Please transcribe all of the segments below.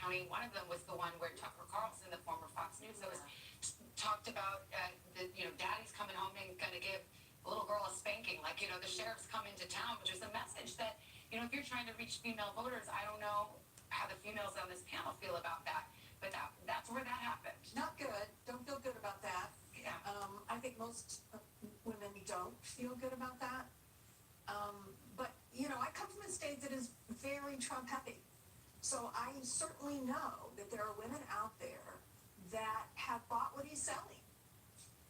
County. One of them was the one where Tucker Carlson, the former Fox News host, talked about daddy's coming home and going to give a little girl a spanking, like, the sheriff's coming to town, which is a message that, if you're trying to reach female voters, I don't know how the females on this panel feel about that, but that's where that happened. Not good. Don't feel good about that. Yeah. I think most women don't feel good about that. But, I come from a state that is very Trump heavy. So I certainly know that there are women out there that have bought what he's selling.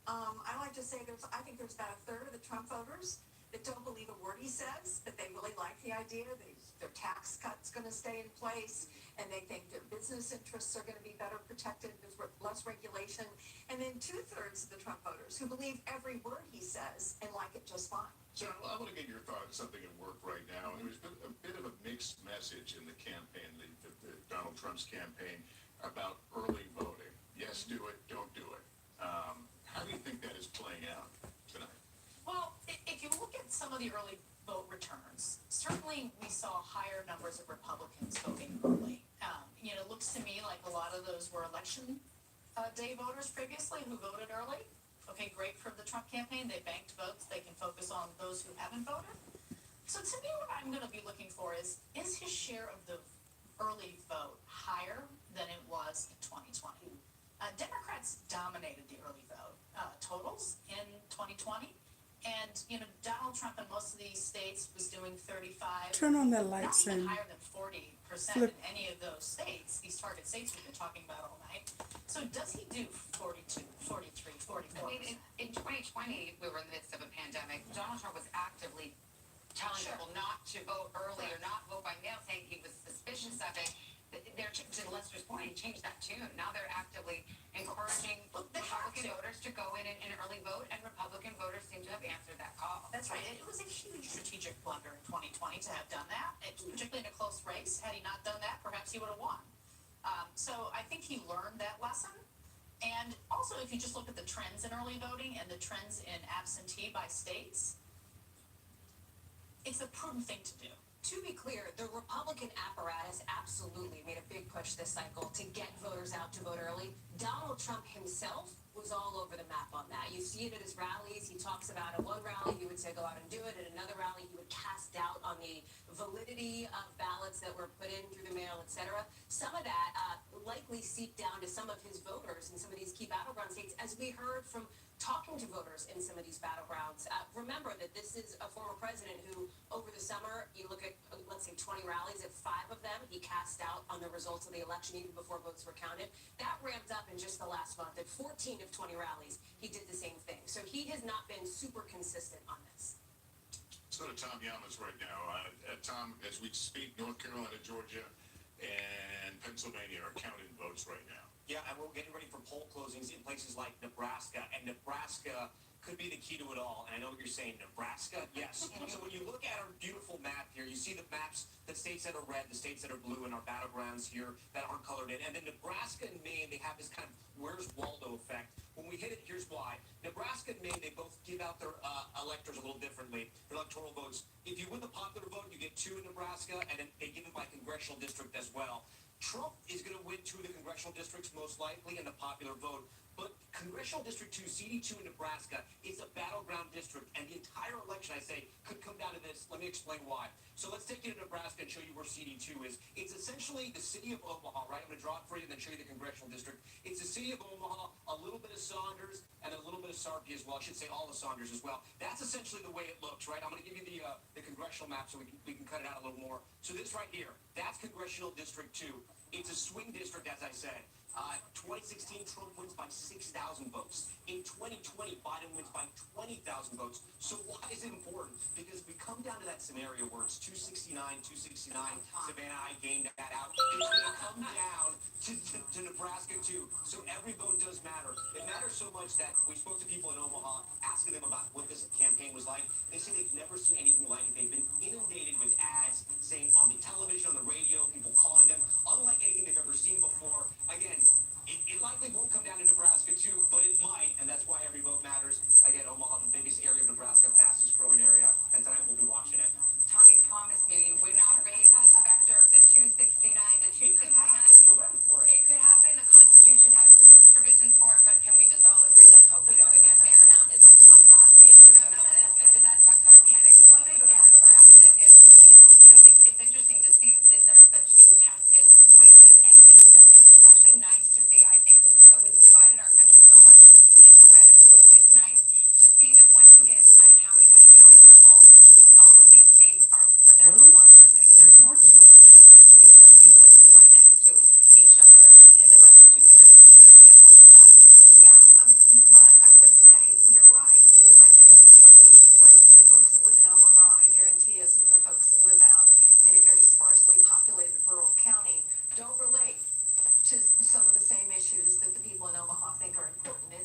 I like to say I think there's about a third of the Trump voters that don't believe a word he says, but they really like the idea that their tax cut's going to stay in place, and they think their business interests are going to be better protected with less regulation. And then 2/3 of the Trump voters who believe every word he says and like it just fine. So I want to get your thought on something at work right now. There's been a bit of a mixed message in the campaign, the Donald Trump's campaign, about early voting. Yes, do it, don't do it. How do you think that is playing out tonight? Well, if you look at some of the early vote returns, certainly we saw higher numbers of Republicans voting early. It looks to me like a lot of those were election day voters previously who voted early. Okay, great for the Trump campaign. They banked votes. They can focus on those who haven't voted. So to me, what I'm going to be looking for is his share of the early vote higher than it was in 2020? Democrats dominated the early vote totals in 2020. And, Donald Trump in most of these states was doing 35. Turn on that light, not even Sam. higher than 40% in any of those states, these target states we've been talking about all night. So does he do 42, 43, 44? I mean, in 2020, we were in the midst of a pandemic. Donald Trump was actively telling people not to vote early or not vote by mail, saying he was suspicious of it. To Lester's point, he changed that tune. Now they're actively encouraging Republican voters to go in and early vote, and Republican voters seem to have answered that call. That's right. It was a huge strategic blunder in 2020 to have done that, particularly in a close race. Had he not done that, perhaps he would have won. So I think he learned that lesson. And also, if you just look at the trends in early voting and the trends in absentee by states, it's a prudent thing to do. To be clear, the Republican apparatus absolutely made a big push this cycle to get voters out to vote early. Donald Trump himself was all over the map on that. You see it at his rallies. He talks about at one rally, he would say go out and do it. At another rally, he would cast doubt on the validity of ballots that were put in through the mail, etc. Some of that likely seeped down to some of his voters in some of these key battleground states, as we heard from talking to voters in some of these battlegrounds. Remember that this is a former president who, over the summer, you look at, let's say, 20 rallies, at 5 of them, he cast out on the results of the election even before votes were counted. That ramped up in just the last month. At 14 of 20 rallies, he did the same thing. So he has not been super consistent on this. So to Tom Yamas right now. Tom, as we speak, North Carolina, Georgia, and Pennsylvania are counting votes right now. Yeah, and we're getting ready for poll closings in places like Nebraska, and Nebraska could be the key to it all. And I know what you're saying, Nebraska, yes. So when you look at our beautiful map here, you see the maps, the states that are red, the states that are blue, and our battlegrounds here that aren't colored in. And then Nebraska and Maine, they have this kind of where's Waldo effect. When we hit it, here's why. Nebraska and Maine, they both give out their electors a little differently, their electoral votes. If you win the popular vote, you get 2 in Nebraska, and then they give it by congressional district as well. Trump is going to win 2 of the congressional districts, most likely, in the popular vote. But Congressional District 2, CD2 in Nebraska, is a battleground district, and the entire election, I say, could come down to this. Let me explain why. So let's take you to Nebraska and show you where CD2 is. It's essentially the city of Omaha, right? I'm going to draw it for you and then show you the congressional district. It's the city of Omaha, a little bit of Saunders, and a little bit of Sarpy as well. I should say all the Saunders as well. That's essentially the way it looks, right? I'm going to give you the congressional map so we can cut it out a little more. So this right here, that's Congressional District 2. It's a swing district, as I said. 2016, Trump wins by 6,000 votes. In 2020, Biden wins by 20,000 votes. So why is it important? Because we come down to that scenario where it's 269, 269. Savannah, I gained that out. It's going to come down to Nebraska, too. So every vote does matter. It matters so much that we spoke to people in Omaha, asking them about what this campaign was like. They say they've never seen anything like it. They've been inundated with ads saying on the television, on the radio, people calling them, unlike anything they've ever seen before. Again, it likely won't come down to Nebraska, too, but it might, and that's why every vote matters. Again, Omaha, the biggest area of Nebraska, fastest growing area, and tonight we'll be watching it. Tommy promised me we would not raise the specter of the 269 to 269.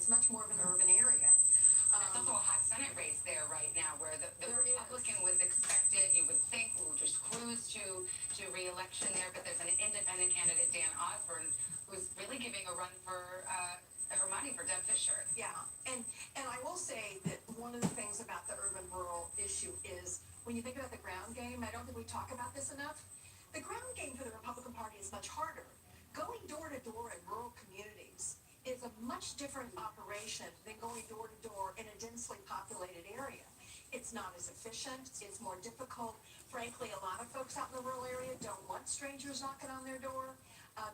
much more of an urban area. There's also a hot Senate race there right now where the There is. Republican was expected, you would think, will just cruise to re-election there, but there's an independent candidate, Dan Osborne, who's really giving a run for her money for Deb Fisher. Yeah, and I will say that one of the things about the urban-rural issue is when you think about the ground game, I don't think we talk about this enough. The ground game for the Republican Party is much harder. Going door to door in rural communities is a much different operation than going door to door in a densely populated area. It's not as efficient, it's more difficult. Frankly, a lot of folks out in the rural area don't want strangers knocking on their door.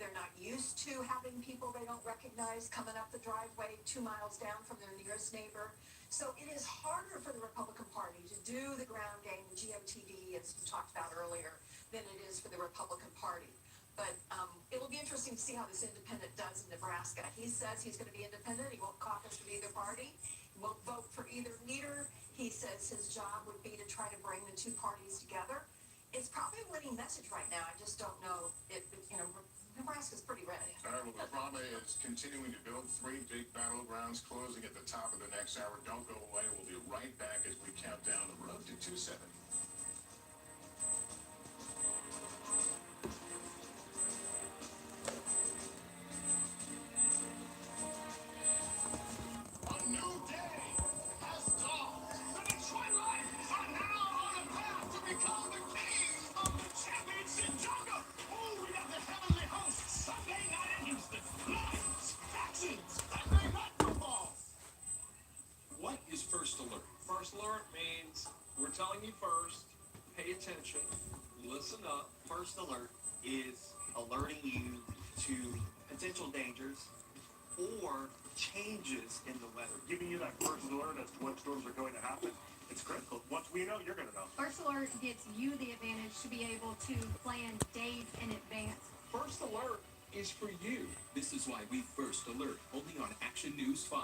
They're not used to having people they don't recognize coming up the driveway 2 miles down from their nearest neighbor. So it is harder for the Republican Party to do the ground game, the GOTD, as you talked about earlier, than it is for the Republican Party. But it'll be interesting to see how this independent does in Nebraska. He says he's going to be independent. He won't caucus with either party. He won't vote for either leader. He says his job would be to try to bring the two parties together. It's probably a winning message right now. I just don't know if, Nebraska's pretty ready. All right, well, the drama is continuing to build. 3 big battlegrounds closing at the top of the next hour. Don't go away. We'll be right back as we count down the road to 270. A new day has dawned. The Detroit Lions are now on a path to become the kings of the championship jungle. Oh, we got the heavenly host Sunday night in Houston. Lions, Texans, Sunday night football. What is First Alert? First Alert means we're telling you first, pay attention, listen up. First Alert is alerting you to potential dangers or changes in the weather. Giving you that first alert as to what storms are going to happen. It's critical. Once we know, you're going to know. First Alert gives you the advantage to be able to plan days in advance. First Alert is for you. This is why we First Alert, only on Action News 5.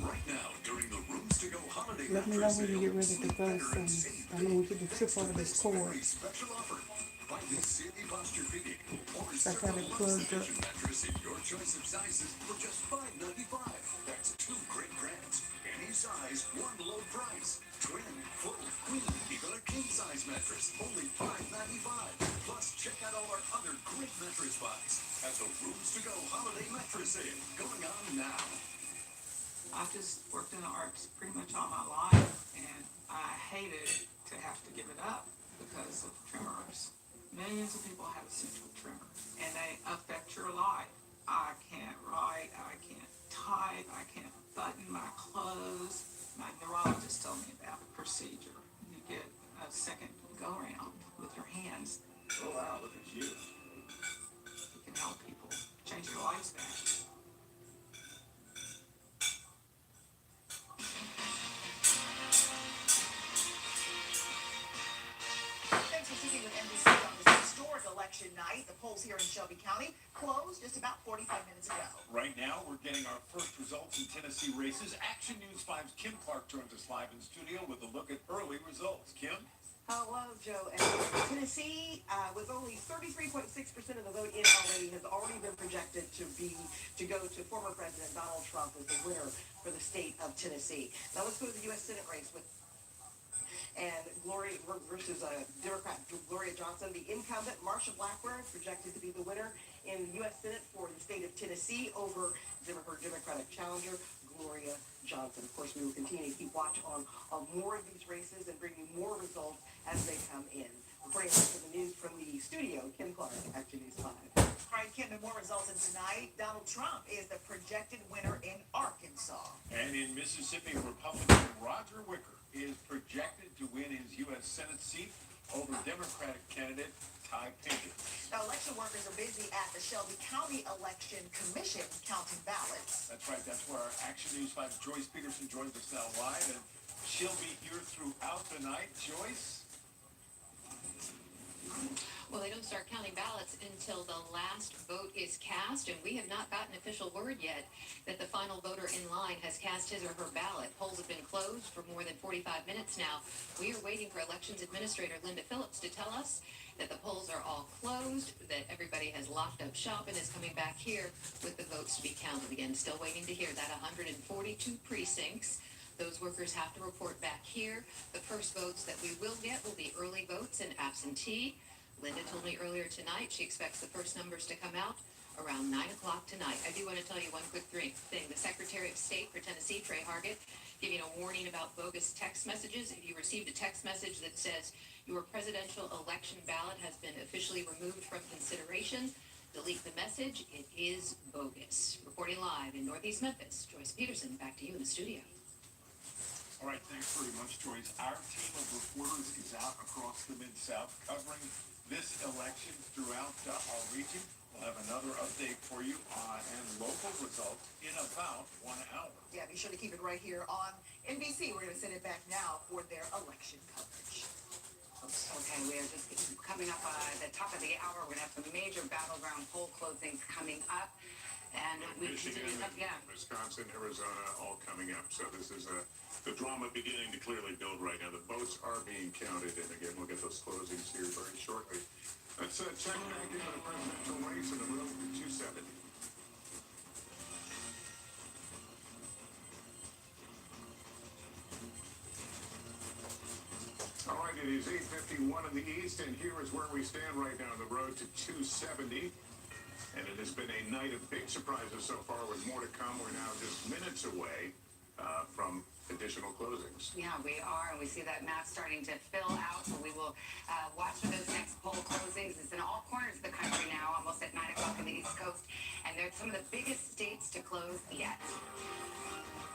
Right now, during the Rooms to Go holiday Let me know when you get ready to go, so I know we can trip over this cord. Special offer. Buy this Sandy Posturepedic or I got it plugged up. mattress in your choice of sizes for just $5.95. That's 2 great brands, any size, one low price. Twin, full, queen, even a king size mattress, only $5.95. Plus, check out all our other great mattress buys at the Rooms to Go holiday mattress sale going on now. I've just worked in the arts pretty much all my life, and I hated to have to give it up because of tremors. Millions of people have a central tremor, and they affect your life. I can't write, I can't type, I can't button my clothes. My neurologist told me about the procedure. You get a second go around with your hands. Oh wow, look at you. You can help people change their lives back. Thanks for sticking with NBC on this historic election night. The polls here in Shelby County closed just about 45 minutes ago. Right now, we're getting our first results in Tennessee races. Action News 5's Kim Clark joins us live in studio with a look at early results. Kim? Hello, Joe. And Tennessee, with only 33.6% of the vote in already, has already been projected to go to former President Donald Trump as the winner for the state of Tennessee. Now let's go to the U.S. Senate race with Gloria versus Democrat Gloria Johnson. The incumbent Marsha Blackburn projected to be the winner in the U.S. Senate for the state of Tennessee over her Democratic challenger Gloria Johnson. Of course, we will continue to keep watch on more of these races and bring you more results as they come in. Reporting for the news from the studio, Kim Clark, Action News 5. All right, Kim, and more results in tonight. Donald Trump is the projected winner in Arkansas. And in Mississippi, Republican Roger Wicker is projected to win his U.S. Senate seat over Democratic candidate Ty Pinkett. Now, election workers are busy at the Shelby County Election Commission counting ballots. That's right. That's where our Action News 5's Joyce Peterson joins us now live, and she'll be here throughout the night. Joyce? Well, they don't start counting ballots until the last vote is cast, and we have not gotten official word yet that the final voter in line has cast his or her ballot. Polls have been closed for more than 45 minutes now. We are waiting for Elections Administrator Linda Phillips to tell us that the polls are all closed, that everybody has locked up shop and is coming back here with the votes to be counted again. Still waiting to hear that 142 precincts. Those workers have to report back here. The first votes that we will get will be early votes and absentee. Linda told me earlier tonight she expects the first numbers to come out around 9 o'clock tonight. I do want to tell you one quick thing. The Secretary of State for Tennessee, Trey Hargett, giving a warning about bogus text messages. If you received a text message that says your presidential election ballot has been officially removed from consideration, delete the message. It is bogus. Reporting live in Northeast Memphis, Joyce Peterson, back to you in the studio. All right, thanks very much, Joyce. Our team of reporters is out across the Mid-South covering this election throughout our region. We'll have another update for you and local results in about 1 hour. Yeah, be sure to keep it right here on NBC. We're going to send it back now for their election coverage. Okay, we are just coming up the top of the hour. We're going to have some major battleground poll closings coming up. And we Michigan, Wisconsin, Arizona, all coming up. So this is the drama beginning to clearly build right now. The votes are being counted, and again, we'll get those closings here very shortly. Let's check back into the presidential race in the road to 270. All right, it is 8:51 in the East, and here is where we stand right now on the road to 270. And it has been a night of big surprises so far, with more to come. We're now just minutes away from additional closings. Yeah, we are, and we see that map starting to fill out. So we will watch for those next poll closings. It's in all corners of the country now, almost at 9 o'clock on the East Coast, and they're some of the biggest states to close yet.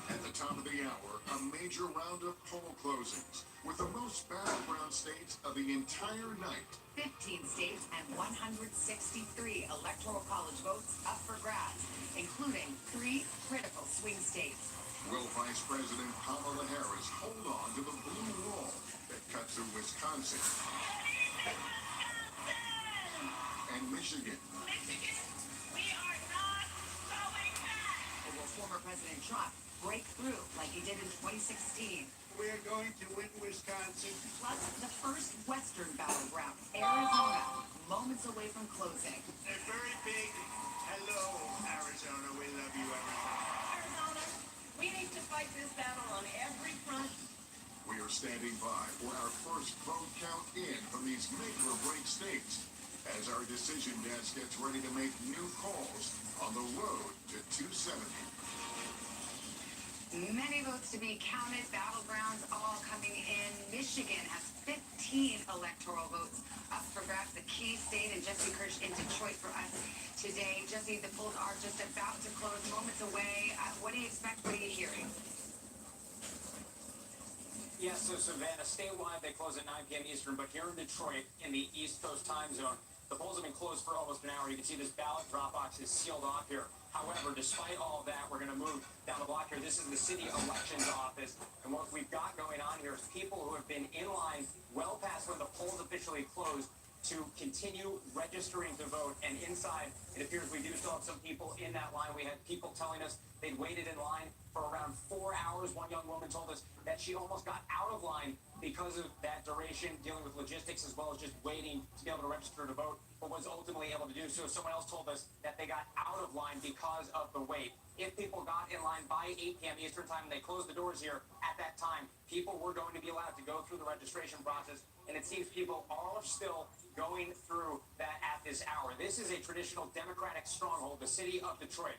At the top of the hour, a major round of poll closings, with the most battleground states of the entire night. 15 states and 163 electoral college votes up for grabs, including 3 critical swing states. Will Vice President Kamala Harris hold on to the blue wall that cuts through Wisconsin and Michigan? We are not going back! Or will former President Trump break through like he did in 2016? We're going to win Wisconsin. Plus, the first Western battleground, Arizona, moments away from closing. A very big hello, Arizona. We love you, Arizona, we need to fight this battle on every front. We are standing by for our first vote count in from these make-or-break states as our decision desk gets ready to make new calls on the road to 270. Many votes to be counted. Battlegrounds all coming in. Michigan has 15 electoral votes up for grabs. The key state, and Jesse Kirsch in Detroit for us today. Jesse, the polls are just about to close, moments away. What do you expect? What are you hearing? Yeah, so Savannah, statewide they close at 9 p.m. Eastern, but here in Detroit, in the East Coast time zone, the polls have been closed for almost an hour. You can see this ballot drop box is sealed off here. However, despite all of that, we're going to move down the block here. This is the city elections office, and what we've got going on here is people who have been in line well past when the polls officially closed to continue registering to vote. And inside, it appears we do still have some people in that line. We had people telling us they'd waited in line for around 4 hours. One young woman told us that she almost got out of line because of that duration, dealing with logistics as well as just waiting to be able to register to vote, but was ultimately able to do so. Someone else told us that they got out of line because of the wait. If people got in line by 8 p.m. Eastern time and they closed the doors here at that time, people were going to be allowed to go through the registration process, and it seems people are still going through that at this hour. This is a traditional Democratic stronghold, the city of Detroit.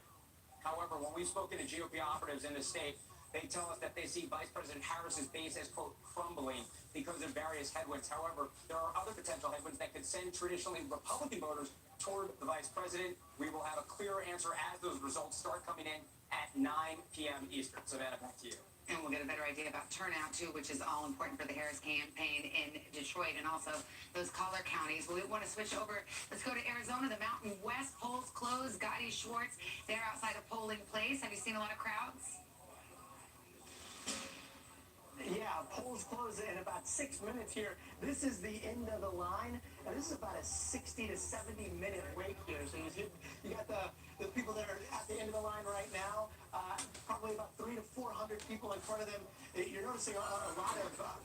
However, when we've spoken to GOP operatives in the state, they tell us that they see Vice President Harris's base as, quote, crumbling because of various headwinds. However, there are other potential headwinds that could send traditionally Republican voters toward the Vice President. We will have a clearer answer as those results start coming in at 9 p.m. Eastern. Savannah, back to you. And we'll get a better idea about turnout, too, which is all important for the Harris campaign in Detroit and also those collar counties. We want to switch over. Let's go to Arizona, the Mountain West. Polls closed. Gotti Schwartz, they're outside a polling place. Have you seen a lot of crowds? Yeah, polls close in about 6 minutes here. This is the end of the line, and this is about a 60 to 70 minute wait here. So you got the people that are at the end of the line right now, probably about 300 to 400 people in front of them. You're noticing a lot of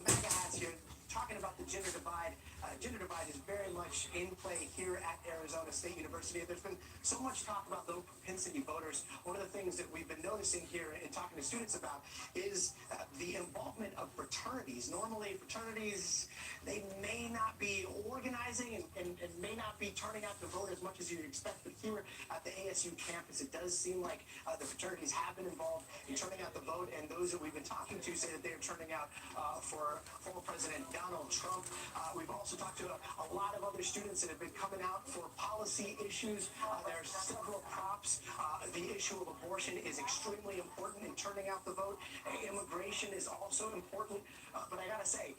MAGA hats here talking about the gender divide. Gender divide is very much in play here at Arizona State University. There's been so much talk about low propensity voters. One of the things that we've been noticing here and talking to students about is the involvement of fraternities. Normally, fraternities, they may not be organizing and may not be turning out to vote as much as you'd expect, but here at the ASU campus, it does seem like the fraternities have been involved in turning out the vote, and those that we've been talking to say that they're turning out for former President Donald Trump. We've also talked to a lot of other students that have been coming out for policy issues. There are several props. The issue of abortion is extremely important in turning out the vote. Immigration is also important, but I gotta say,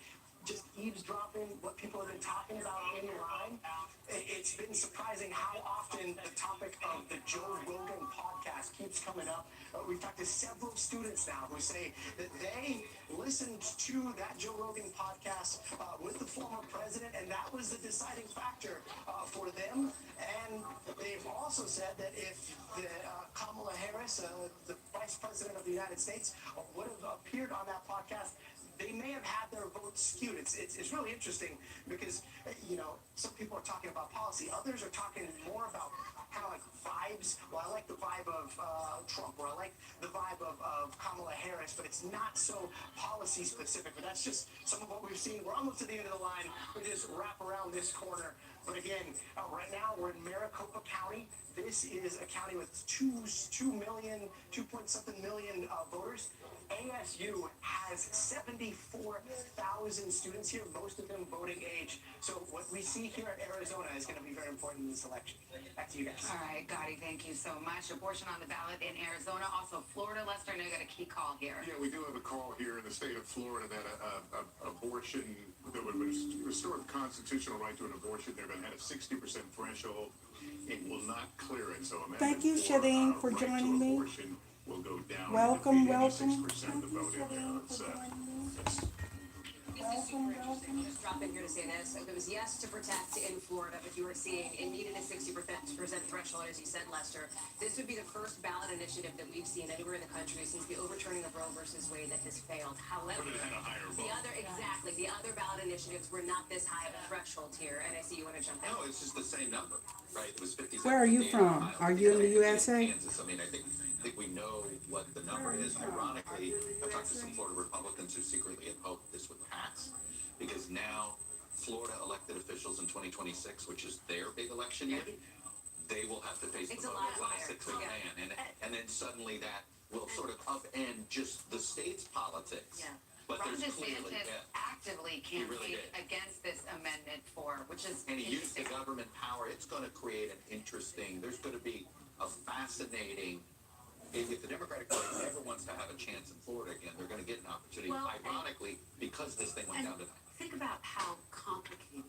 just eavesdropping what people have been talking about in line, it's been surprising how often the topic of the Joe Rogan podcast keeps coming up. We've talked to several students now who say that they listened to that Joe Rogan podcast with the former president, and that was the deciding factor for them. And they've also said that if Kamala Harris, the vice president of the United States, would have appeared on that podcast, they may have had their votes skewed. It's really interesting because, some people are talking about policy. Others are talking more about kind of like vibes. Well, I like the vibe of Trump, or I like the vibe of Kamala Harris, but it's not so policy specific. But that's just some of what we've seen. We're almost to the end of the line. We just wrap around this corner. But again, right now we're in Maricopa County. This is a county with 2 point something million voters. ASU has 74,000 students here, most of them voting age. So what we see here at Arizona is going to be very important in this election. Back to you guys. All right, Gotti, thank you so much. Abortion on the ballot in Arizona, also Florida. Lester, I know you got a key call here. Yeah, we do have a call here in the state of Florida that abortion, that would restore the constitutional right to an abortion, they're going to have a 60% threshold. It will not clear it. So Thank you, Shadeen, for joining me. Will go down. Welcome. 6% of the vote in there. This is super interesting. I'll just drop in here to say this. It was yes to protect in Florida, but you were seeing it needed a 60% threshold, as you said, Lester. This would be the first ballot initiative that we've seen anywhere in the country since the overturning of Roe versus Wade that has failed. However, the other ballot initiatives were not this high of a threshold here. And I see you want to jump in. No, it's just the same number, right? It was 57. Where are you from? Are you in the USA? Kansas. I mean, I think we know what the number is. Ironically, I've talked to some Florida Republicans who secretly had hoped this would pass, because now Florida elected officials in 2026, which is their big election year, they will have to face the vote of a 6-man, and then suddenly that will sort of upend just the state's politics. Yeah. But Ron there's clearly, DeSantis actively campaigned against this amendment which is and he used the government power. It's going to create an interesting, there's going to be a fascinating, if the Democratic Party ever wants to have a chance in Florida again, they're going to get an opportunity, ironically, because this thing went down tonight. Think about how complicated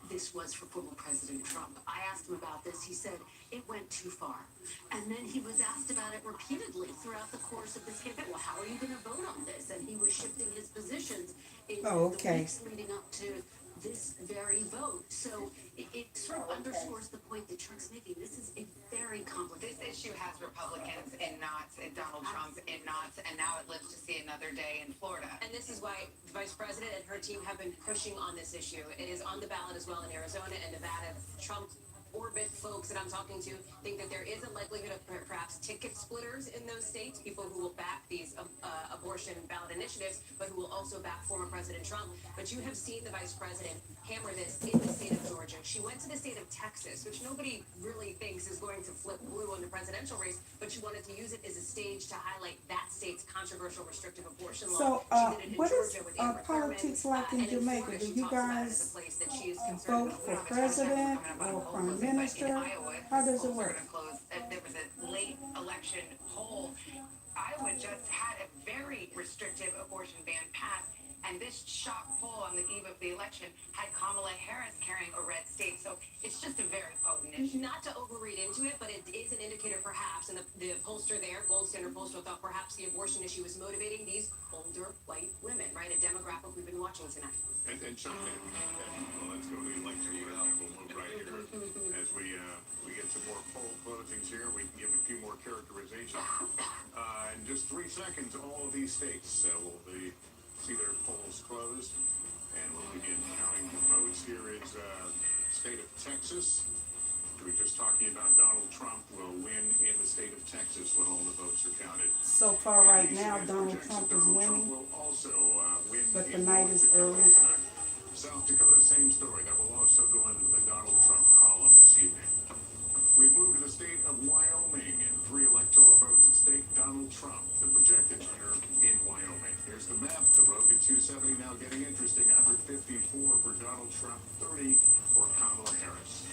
this was for former President Trump. I asked him about this. He said it went too far. And then he was asked about it repeatedly throughout the course of this campaign. Well, how are you going to vote on this? And he was shifting his positions in the weeks leading up to this very vote. So it sort of underscores the point that Trump's making. This is a very complicated. This issue has Republicans in knots and Donald Trump in knots, and now it lives to see another day in Florida. And this is why the vice president and her team have been pushing on this issue. It is on the ballot as well in Arizona and Nevada. Trump orbit folks that I'm talking to think that there is a likelihood of perhaps ticket splitters in those states, people who will back these abortion ballot initiatives, but who will also back former President Trump. But you have seen the vice president hammer this in the state of Georgia. She went to the state of Texas, which nobody really thinks is going to flip blue in the presidential race, but she wanted to use it as a stage to highlight that state's controversial restrictive abortion law. So, what is politics like in Jamaica? Do you guys vote for president or prime minister? How does it work? There was a late election poll. Iowa just had a very restrictive abortion ban passed, and this shock poll on the eve of the election had Kamala Harris carrying a red state. So it's just a very potent issue. Not to overread into it, but it is an indicator perhaps, and The pollster there, gold standard pollster, thought perhaps the abortion issue was motivating these older white women, right? A demographic we've been watching tonight. And Chuck, well, let's go to the election, and we'll move right here. As we get some more poll closings here, we can give a few more characterizations. In just 3 seconds, all of these states will see their polls closed, and we'll begin counting the votes. Here is state of Texas. We were just talking about Donald Trump will win in the state of Texas when all the votes are counted. So far right now, Donald Trump is winning, but the night is early. South Dakota, same story. That will also go into the Donald Trump column this evening. We move to the state of Wyoming, and 3 electoral votes at stake. Donald Trump, the projected winner in Wyoming. Here's the map. The road to 270 now getting interesting. 154 for Donald Trump, 30 for Kamala Harris.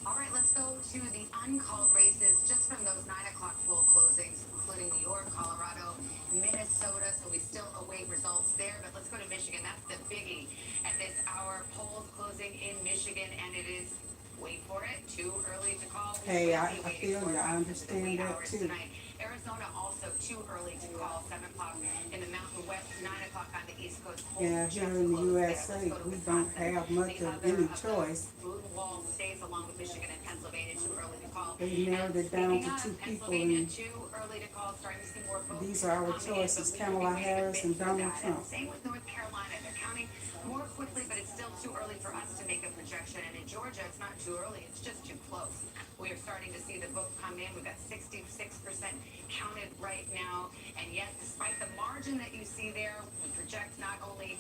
All right, let's go to the uncalled races just from those 9 o'clock poll closings, including New York, Colorado, Minnesota. So we still await results there. But let's go to Michigan. That's the biggie at this hour. Polls closing in Michigan, and it is, wait for it, too early to call. Hey, I feel you. I understand that too. Tonight. Arizona also too early to call. 7 o'clock in the Mountain West, 9 o'clock on the East Coast. Yeah, here in the USA, we don't have much of any choice. Wall stays along with Michigan and Pennsylvania, too early to call. They narrowed it down to 2 people, and too early to call, starting to see more votes. these are our choices, Kamala Harris and Donald Trump. Same with North Carolina. They're counting more quickly, but it's still too early for us to make a projection. And in Georgia, it's not too early, it's just too close. We are starting to see the vote come in. We've got 66% counted right now. And yet, despite the margin that you see there, we project not only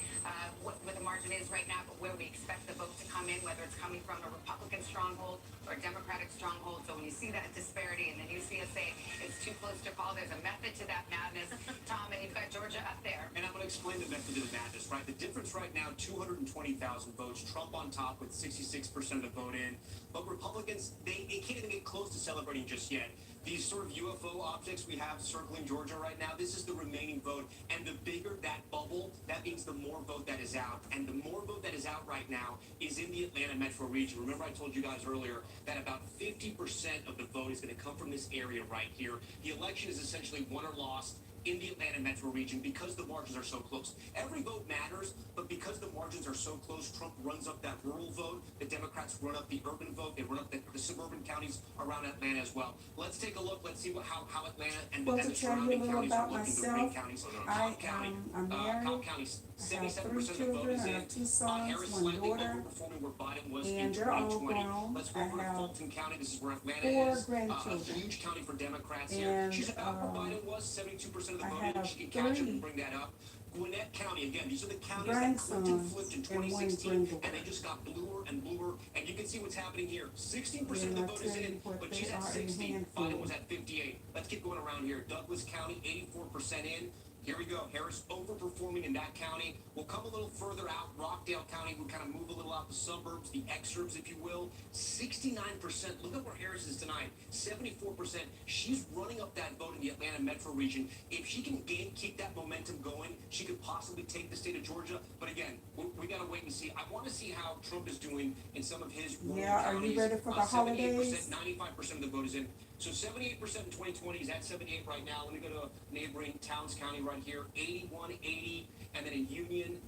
what the margin is right now, but where we expect the vote to come in, whether it's coming from a Republican stronghold or a Democratic stronghold. So when you see that disparity and then you see us say it's too close to call, there's a method to that madness. Tom, and you've got Georgia up there. And I'm going to explain the method to the madness, right? The difference right now, 220,000 votes. Trump on top with 66% of the vote in. But Republicans, they can't even get close to celebrating just yet. These sort of UFO objects we have circling Georgia right now, this is the remaining vote. And the bigger that bubble, that means the more vote that is out. And the more vote that is out right now is in the Atlanta metro region. Remember I told you guys earlier that about 50% of the vote is going to come from this area right here. The election is essentially won or lost in the Atlanta metro region because the margins are so close. Every vote matters, but because the margins are so close, Trump runs up that rural vote. The Democrats run up the urban vote. They run up the suburban counties around Atlanta as well. Let's take a look. Let's see how Atlanta and the surrounding counties are looking. The green counties. Cobb County. I'm married. Cobb County. 77% of the vote is in. 2 sons, Harris 1 slightly daughter, overperforming where Biden was in and they're all 2020. grown. Let's go I over to have Fulton County. This is where Atlanta 4 is. A grandchildren. huge county for Democrats here. And, She's about where Biden was, 72% of the I vote. have She can catch up 3 and bring that up. Gwinnett County, again, these are the counties that grandsons flipped in and 1 2016, granddaughter. and they just got bluer and bluer. And you can see what's happening here. 16% of the Yeah, vote I is tell you in, what, but they she's at are a 60. handful. Biden was at 58. Let's keep going around here. Douglas County, 84% in. Here we go. Harris overperforming in that county. We'll come a little further out. Rockdale County, we kind of move a little out the suburbs, the exurbs, if you will. 69%. Look at where Harris is tonight. 74%. She's running up that vote in the Atlanta metro region. If she can keep that momentum going, she could possibly take the state of Georgia. But again, we got to wait and see. I want to see how Trump is doing in some of his rural counties. Are you ready for the holidays? 95% of the vote is in. So 78% in 2020, he's at 78 right now. Let me go to neighboring Towns County right here, 81, 80, and then in Union,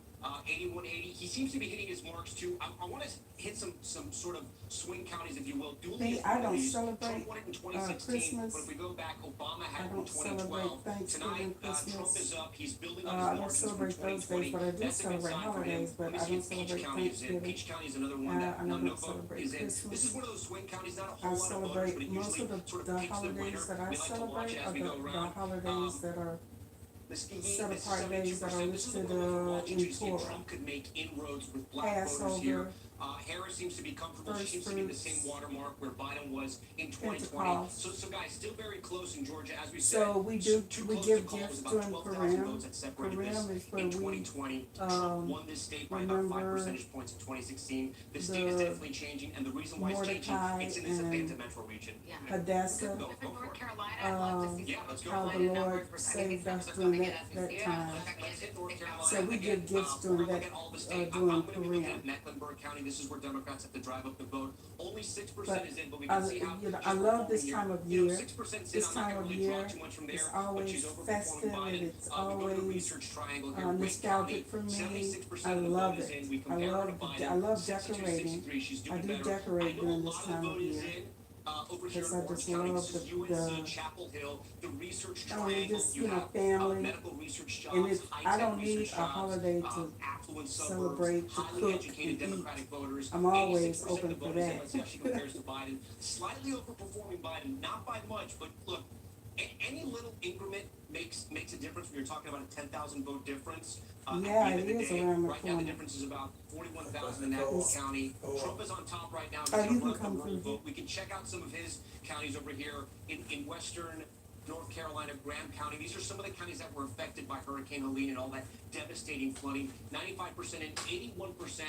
81, 80. He seems to be hitting his marks too. I want to hit some sort of swing counties, if you will. Me, I don't celebrate Trump won it in 2016, Christmas. but if we go back, Obama had it in don't 2012. celebrate Thanksgiving, Tonight, Christmas. Trump is up. He's building on I his don't margins from celebrate those 2020. days, but I do That's a good celebrate sign for him. holidays, but Let me I see don't if Peach celebrate County is in. Thanksgiving. Peach County is another one that I no don't vote celebrate is in. Christmas. This is one of those swing counties, not a I whole lot of voters, celebrate but it most usually of sort the of picks the winner. holidays that I We like to watch celebrate it as are we go the around. holidays that are Muskegee, set this is apart days that are 72%. This is the listed one we're watching in to see if Torah. Trump could make inroads with black voters here. Passover, Harris seems to be comfortable. She First seems to be in the fruits, same watermark where Biden was in 2020. Pentecost. So guys, still very close in Georgia, as we said. So we Too we close give to call. It was gifts about during 12,000 Purim. votes that separated Purim this is where in we 2020. Trump won this state by about 5 remember percentage points in 2016. The state is definitely changing, and the reason why it's changing, Mordecai it's in this and Atlanta metro region. Hadassah, Go for North it. Carolina, I'd love to see Yeah, let's go. how the Lord saved us during that time. Let's hit North Carolina. So we give gifts We're during gonna that look at all the states. during I'm gonna be looking Purim. at Mecklenburg County This is where Democrats have to drive up the vote. Only 6% But is in, but we can see how I love this time of year. 6% This time of year is always festive and it's always nostalgic for me. I love it. I love decorating. I do decorate during this time of year. Because I just love the research I mean, triangle. just, You have family. medical research jobs, And it's, I high-tech don't need research a jobs, holiday to affluent suburbs, celebrate, to highly cook, educated and eat. Democratic voters. I'm always 86% open of the for voters in, that. let's see how she compares to Biden. Slightly overperforming Biden, not by much, but look, any little increment makes a difference when you're talking about a 10,000 vote difference. Yeah, it is around the right now the corner. difference is about 41,000 in Napa County. Trump is on top right now. He's Oh, going you to run can the come rural through. vote. We can check out some of his counties over here in western North Carolina, Graham County. These are some of the counties that were affected by Hurricane Helene and all that devastating flooding. 95% and 81%.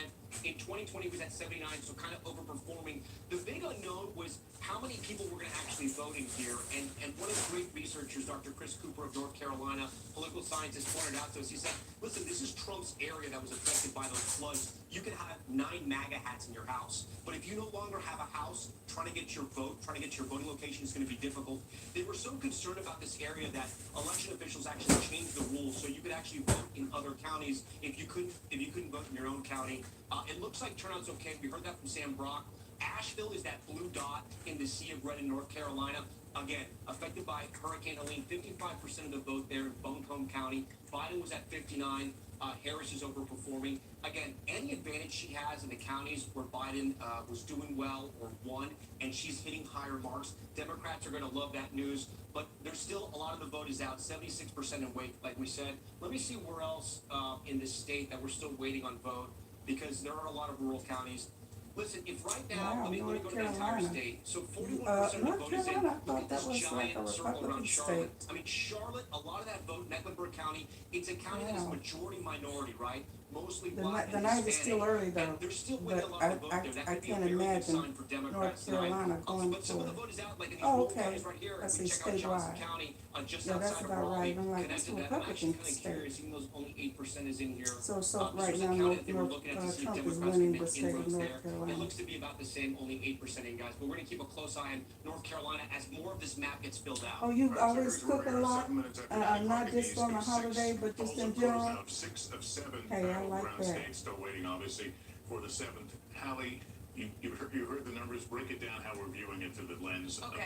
In 2020 was at 79, so kind of overperforming. The big unknown was how many people were going to actually vote in here. And one of the great researchers, Dr. Chris Cooper of North Carolina, political scientist, pointed out to us, he said, listen, this is Trump's area that was affected by those floods. You can have 9 MAGA hats in your house. But if you no longer have a house, trying to get your vote, trying to get your voting location is going to be difficult. They were so concerned about this area that election officials actually changed the rules so you could actually vote in other counties if you couldn't vote in your own county. It looks like turnout's okay. We heard that from Sam Brock. Asheville is that blue dot in the Sea of Red in North Carolina. Again, affected by Hurricane Helene, 55% of the vote there in Buncombe County. Biden was at 59. Harris is overperforming. Again, any advantage she has in the counties where Biden was doing well or won, and she's hitting higher marks, Democrats are going to love that news. But there's still a lot of the vote is out, 76% in wait, like we said. Let me see where else in this state that we're still waiting on vote, because there are a lot of rural counties. Listen, if right now, let me go to the entire state. So 41% of the vote is in. Look at this giant circle around Charlotte. I mean, Charlotte, a lot of that vote, Mecklenburg County, it's a county that is majority minority, right? Mostly black and night is still Hispanic. early though, And there's still but a lot of vote there. That I could be a can't very good imagine sign for Democrats North Carolina tonight. going But some of the for vote is out, like in these Oh, rural okay. counties right here. That's We check out Johnson statewide. County, just Yeah, that's outside of about Raleigh, right. I'm like, it's connected to that. I'm actually Republican kind of state. curious, even though only 8% is in here. So This right was a now, county that they were looking at to see if Trump is Democrats winning could the make state of inroads North there. It Carolina. looks to be about the same, only 8% in, guys. But we're going to keep a close eye on North Carolina as more of this map gets filled out. Oh, you Right, always so here's cook a where we are, lot, 7 minutes after not nine, just on a holiday, but just in general. 6 of 7 Hey, I like battleground that. states still waiting, obviously, for the 7th. Hallie, you heard the numbers. Break it down how we're viewing it through the lens of the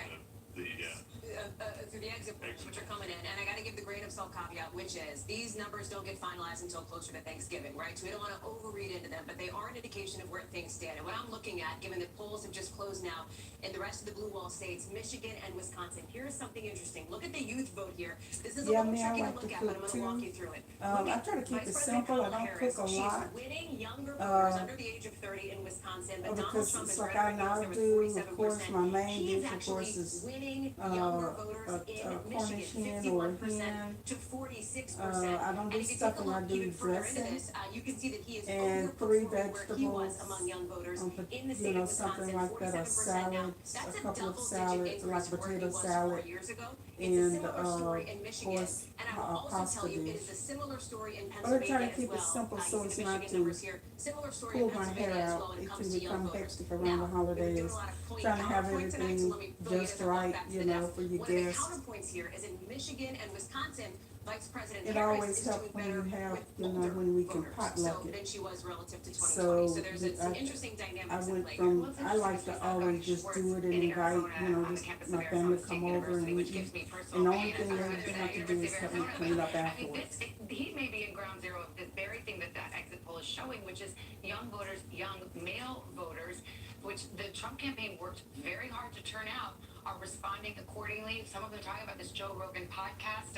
through the exit polls, which are coming in, and I got to give the grain of salt caveat, which is these numbers don't get finalized until closer to Thanksgiving, right? So we don't want to overread into them, but they are an indication of where things stand. And what I'm looking at, given that polls have just closed now in the rest of the blue wall states, Michigan and Wisconsin, here's something interesting. Look at the youth vote here. This is a little tricky to look at, but I'm going to walk you through it. I try to keep it simple. I don't cook a lot. She's winning younger voters under the age of 30 in Wisconsin, but Donald Because Trump it's is like right I over now here with do, of 47%. course, my main He's dish, of actually course, is winning younger voters in Cornish Michigan, hen or 51% hen. to 46%. I don't And do if you take a stuffing, I look do even further into dressing. this, you can see that he is And 3 overperforming where he was vegetables, among young voters in the you state know, of Wisconsin, something like that, a 47% now. salad, That's a a couple of double-digit salads, increase like from where he potato was 4 salad, years ago. It's a and, similar story in of Michigan, course, and I will also pasta tell you it dish. is a similar story in I try Pennsylvania to as keep well. it simple You so see it's the not Michigan to numbers here. Similar story pull in my Pennsylvania hair as out. well when it It comes can to young become voters. hectic around the Now, we're doing holidays. a lot of point Trying to have counterpoint tonight, so everything let me throw you just this and walk right, back to you the know, desk. for your One of the guests. counterpoints here is in Michigan and Wisconsin, Vice President It Harris always is doing helps when better you have, with you know, older when we can voters, potluck than it. she was relative to 2020. So So there's some interesting I dynamics at went play here. from, I like to always just do it and invite, you know, just my family to come over and we eat. And the only thing they have to do is help me clean up I mean, afterwards. he may be in ground zero of this very thing that exit poll is showing, which is young voters, young male voters, which the Trump campaign worked very hard to turn out, are responding accordingly. Some of them talking about this Joe Rogan podcast.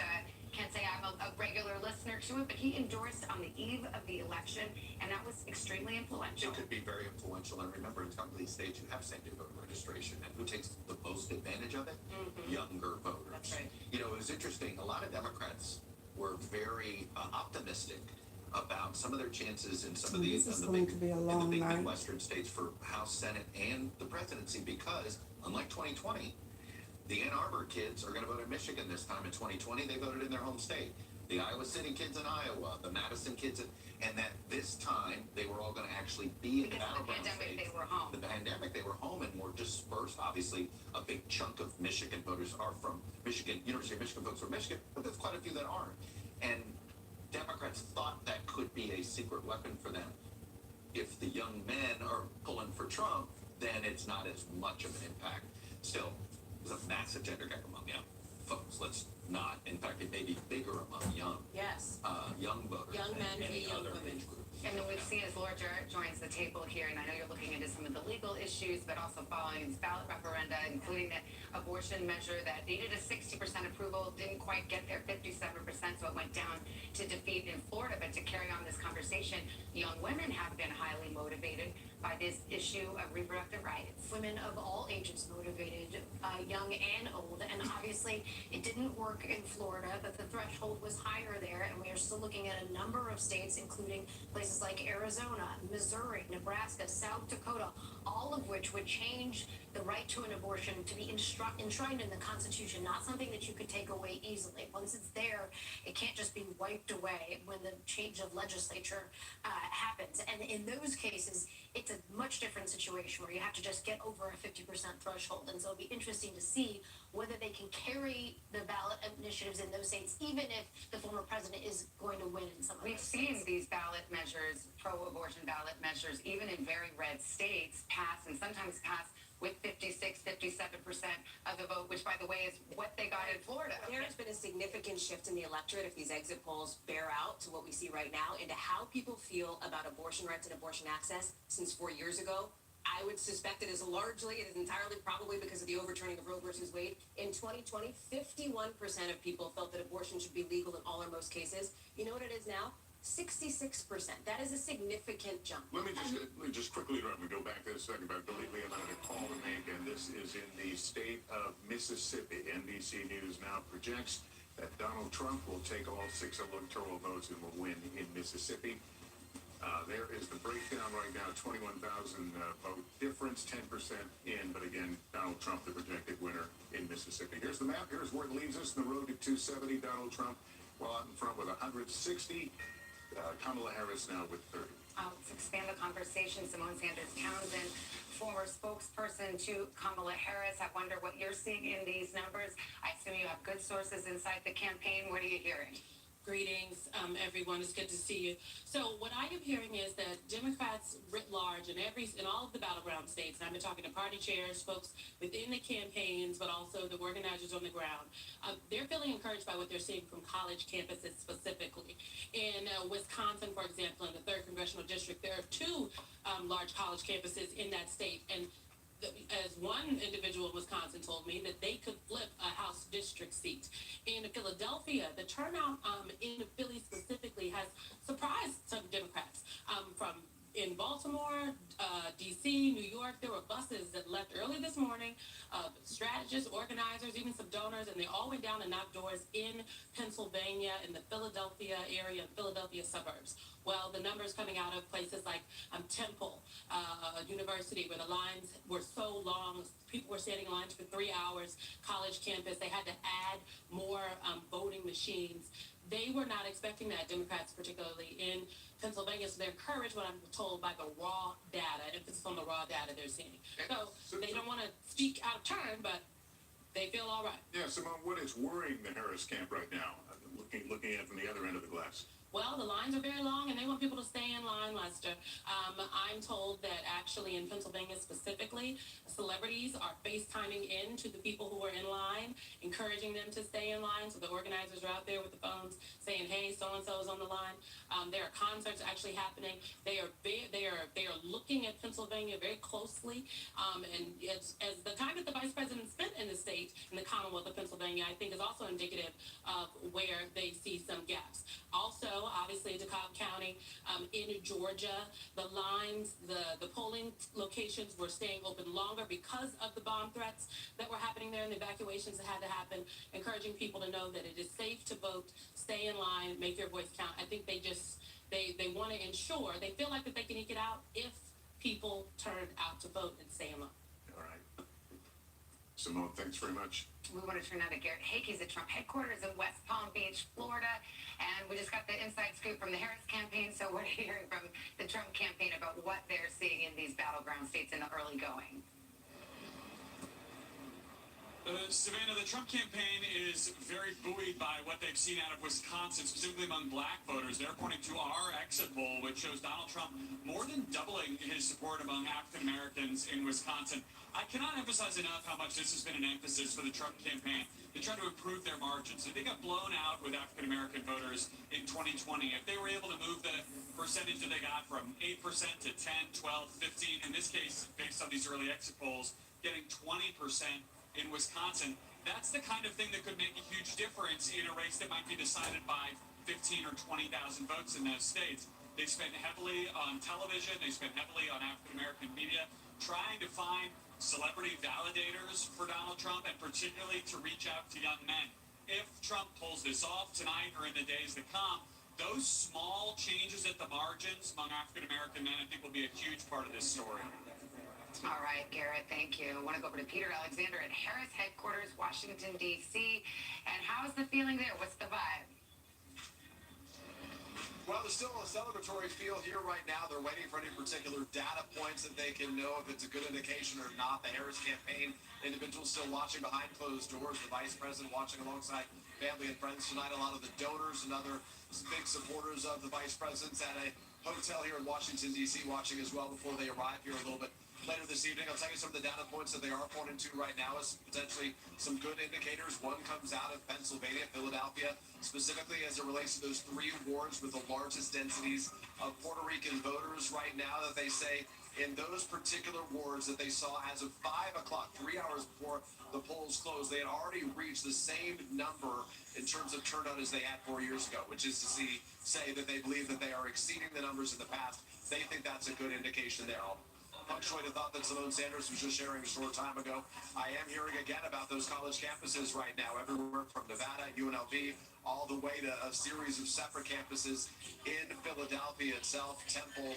Can't say I'm a regular listener to it, but he endorsed on the eve of the election, and that was extremely influential. It could be very influential, and remember, in some of these states, you have same-day voter registration, and who takes the most advantage of it? Younger voters. That's right. You know, it was interesting. A lot of Democrats were very optimistic about some of their chances in some of the, This is going to be a long big night. Midwestern states for House, Senate, and the presidency, because unlike 2020, the Ann Arbor kids are going to vote in Michigan this time. In 2020, they voted in their home state. The Iowa City kids in Iowa, the Madison kids, and that this time they were all going to actually be in Because of the battleground pandemic, states. they were home. The pandemic, they were home and were dispersed. Obviously, a big chunk of Michigan voters are from Michigan. University of Michigan folks are Michigan, but there's quite a few that aren't. And Democrats thought that could be a secret weapon for them. If the young men are pulling for Trump, then it's not as much of an impact. Still, there's a massive gender gap among young folks. Let's not. In fact, it may be bigger among young voters Young than men any and young other women. age group. And then we've seen as Laura joins the table here, and I know you're looking into some of the legal issues, but also following this ballot referenda, including the abortion measure that needed a 60% approval, didn't quite get there, 57%, so it went down to defeat in Florida. But to carry on this conversation, young women have been highly motivated by this issue of reproductive rights. Women of all ages motivated, young and old, and obviously it didn't work in Florida, but the threshold was higher there, and we are still looking at a number of states, including places like Arizona, Missouri, Nebraska, South Dakota, all of which would change the right to an abortion to be enshrined in the Constitution, not something that you could take away easily. Once it's there, it can't just be wiped away when the change of legislature happens. And in those cases, it's a much different situation where you have to just get over a 50% threshold. And so it'll be interesting to see whether they can carry the ballot initiatives in those states, even if the former president is going to win in some of those We've states. seen these ballot measures, pro-abortion ballot measures, even in very red states, pass, and sometimes pass with 56, 57% of the vote, which, by the way, is what they got in Florida. There's been a significant shift in the electorate, if these exit polls bear out to what we see right now, into how people feel about abortion rights and abortion access since 4 years ago. I would suspect it is entirely probably because of the overturning of Roe versus Wade. In 2020, 51% of people felt that abortion should be legal in all or most cases. You know what it is now? 66%. That is a significant jump. Let me just quickly interrupt. We go back to this second, but believe me, I'm going to call to make, and this is in the state of Mississippi. NBC News now projects that Donald Trump will take all 6 electoral votes and will win in Mississippi. There is the breakdown right now, 21,000 vote difference, 10% in, but again, Donald Trump, the projected winner in Mississippi. Here's the map. Here's where it leaves us. The road to 270, Donald Trump, well out in front with 160. Kamala Harris now with 30. Let's expand the conversation. Simone Sanders Townsend, former spokesperson to Kamala Harris. I wonder what you're seeing in these numbers. I assume you have good sources inside the campaign. What are you hearing? Greetings, everyone. It's good to see you. So what I am hearing is that Democrats writ large in all of the battleground states, and I've been talking to party chairs, folks within the campaigns, but also the organizers on the ground, they're feeling encouraged by what they're seeing from college campuses specifically. In Wisconsin, for example, in the 3rd Congressional District, there are 2 large college campuses in that state, and as one individual in Wisconsin told me, that they could flip a House district seat. In Philadelphia, the turnout in Philly specifically has surprised some Democrats. From in Baltimore, D.C., New York, there were buses that left early this morning, strategists, organizers, even some donors, and they all went down and knocked doors in Pennsylvania, in the Philadelphia area, Philadelphia suburbs. Well, the numbers coming out of places like Temple University, where the lines were so long, people were standing in lines for 3 hours, college campus, they had to add more voting machines. They were not expecting that, Democrats particularly in Pennsylvania, so they're encouraged, what I'm told, by the raw data, emphasis on the raw data they're seeing. So they don't want to speak out of turn, but they feel all right. Yeah, Simone, what is worrying the Harris camp right now, looking at it from the other end of the glass? Well, the lines are very long, and they want people to stay in line, Lester. I'm told that actually in Pennsylvania specifically, celebrities are FaceTiming in to the people who are in line, encouraging them to stay in line. So the organizers are out there with the phones saying, hey, so-and-so is on the line. There are concerts actually happening. They are looking at Pennsylvania very closely. And as the time that the vice president spent in the state, in the Commonwealth of Pennsylvania, I think is also indicative of where they see some gaps. Also, obviously, in DeKalb County, in Georgia, the lines, the polling locations were staying open longer because of the bomb threats that were happening there and the evacuations that had to happen, encouraging people to know that it is safe to vote, stay in line, make your voice count. I think they want to ensure, they feel like that they can eke it out if people turn out to vote and stay in line. All right. Simone, thanks very much. We want to turn now to Garrett Hickey's at Trump headquarters in West Palm Beach, Florida. And we just got the inside scoop from the Harris campaign. So we're hearing from the Trump campaign about what they're seeing in these battleground states in the early going. Savannah, the Trump campaign is very buoyed by what they've seen out of Wisconsin, specifically among black voters. They're pointing to our exit poll, which shows Donald Trump more than doubling his support among African Americans in Wisconsin. I cannot emphasize enough how much this has been an emphasis for the Trump campaign to try to improve their margins. If they got blown out with African American voters in 2020, if they were able to move the percentage that they got from 8% to 10, 12, 15, in this case, based on these early exit polls, getting 20% in Wisconsin, that's the kind of thing that could make a huge difference in a race that might be decided by 15 or 20,000 votes in those states. They spent heavily on television, they spent heavily on African-American media, trying to find celebrity validators for Donald Trump, and particularly to reach out to young men. If Trump pulls this off tonight or in the days to come, those small changes at the margins among African-American men, I think, will be a huge part of this story. All right, Garrett, thank you. I want to go over to Peter Alexander at Harris headquarters, Washington, D.C. And how's the feeling there? What's the vibe? Well, there's still a celebratory feel here right now. They're waiting for any particular data points that they can know if it's a good indication or not. The Harris campaign individuals still watching behind closed doors. The vice president watching alongside family and friends tonight. A lot of the donors and other big supporters of the vice president's at a hotel here in Washington, D.C. watching as well before they arrive here a little bit later this evening. I'll tell you some of the data points that they are pointing to right now is potentially some good indicators. One comes out of Pennsylvania, Philadelphia, specifically as it relates to those 3 wards with the largest densities of Puerto Rican voters right now, that they say in those particular wards that they saw as of 5 o'clock, 3 hours before the polls closed, they had already reached the same number in terms of turnout as they had 4 years ago, which is to say that they believe that they are exceeding the numbers in the past. They think that's a good indication there. I'll punctuate a thought that Simone Sanders was just sharing a short time ago. I am hearing again about those college campuses right now, everywhere from Nevada, UNLV, all the way to a series of separate campuses in Philadelphia itself, Temple,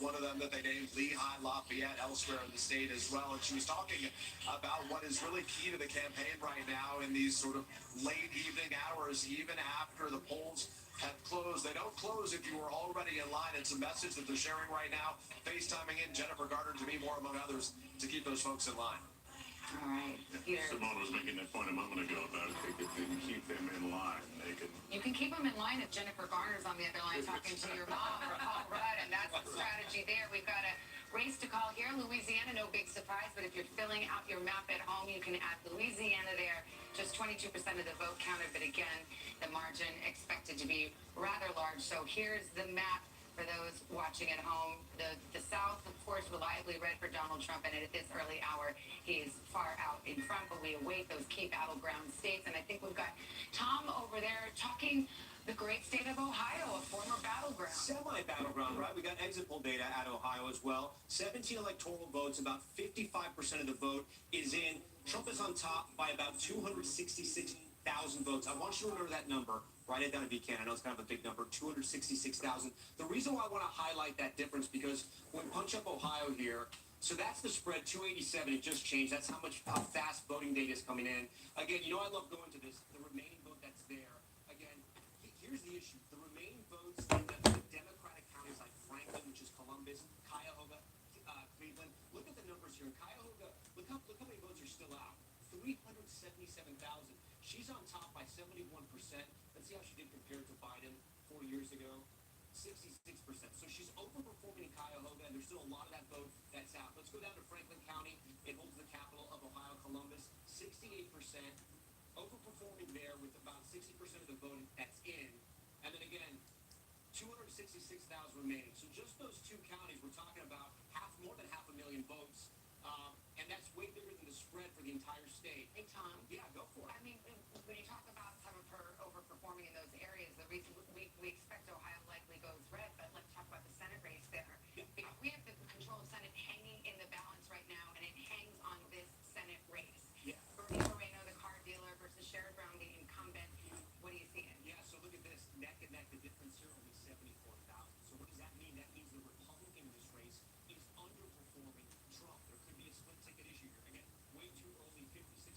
one of them that they named Lehigh, Lafayette, elsewhere in the state as well. And she was talking about what is really key to the campaign right now in these sort of late evening hours, even after the polls have closed. They don't close if you were already in line. It's a message that they're sharing right now, FaceTiming in Jennifer Garner, to me, more among others, to keep those folks in line. All right, Peter. Simone was making that point a moment ago about if they could keep them in line. They could. You can keep them in line if Jennifer Garner's on the other line talking to your mom. All right, and that's the strategy there. We've got a race to call here. Louisiana, no big surprise, but if you're filling out your map at home, you can add Louisiana there. Just 22% of the vote counted, but again, the margin expected to be rather large. So here's the map for those watching at home. The South, of course, reliably red for Donald Trump, and at this early hour, he is far out in front, but we await those key battleground states, and I think we've got Tom over there talking the great state of Ohio, a former battleground. Semi-battleground, right? We got exit poll data out of Ohio as well. 17 electoral votes, about 55% of the vote is in. Trump is on top by about 266,000 votes. I want you to remember that number. Write it down if you can. I know it's kind of a big number, 266,000. The reason why I want to highlight that difference, because when we punch up Ohio here, so that's the spread, 287. It just changed. That's how fast voting data is coming in. Again, you know I love going to this. The remaining vote that's there. Again, here's the issue. The remaining votes in the Democratic counties like Franklin, which is Columbus, Cuyahoga, Cleveland. Look at the numbers here. In Cuyahoga, look how many votes are still out. 377,000. She's on top by 71%. Let's see how she did compared to Biden 4 years ago. 66%. So she's overperforming in Cuyahoga, and there's still a lot of that vote that's out. Let's go down to Franklin County. It holds the capital of Ohio, Columbus. 68%. Overperforming there with about 60% of the vote that's in. And then again, 266,000 remaining. So just those 2 counties, we're talking about more than 500,000 votes. And that's way bigger than the spread for the entire state. Hey, Tom. Yeah, go for it. I mean, when you talk about some of her overperforming in those areas, the reason we expect Ohio likely goes red, but let's talk about the Senate race there. Yeah. We have the control of Senate hanging in the balance right now, and it hangs on this Senate race. Yeah. Bernie Moreno, the car dealer, versus Sherrod Brown, the incumbent. What do you see? Yeah, so look at this. Neck and neck, the difference here only 74,000. So what does that mean? That means the Republican in this race is underperforming Trump. There could be a split ticket issue here. Again, way too early, 56%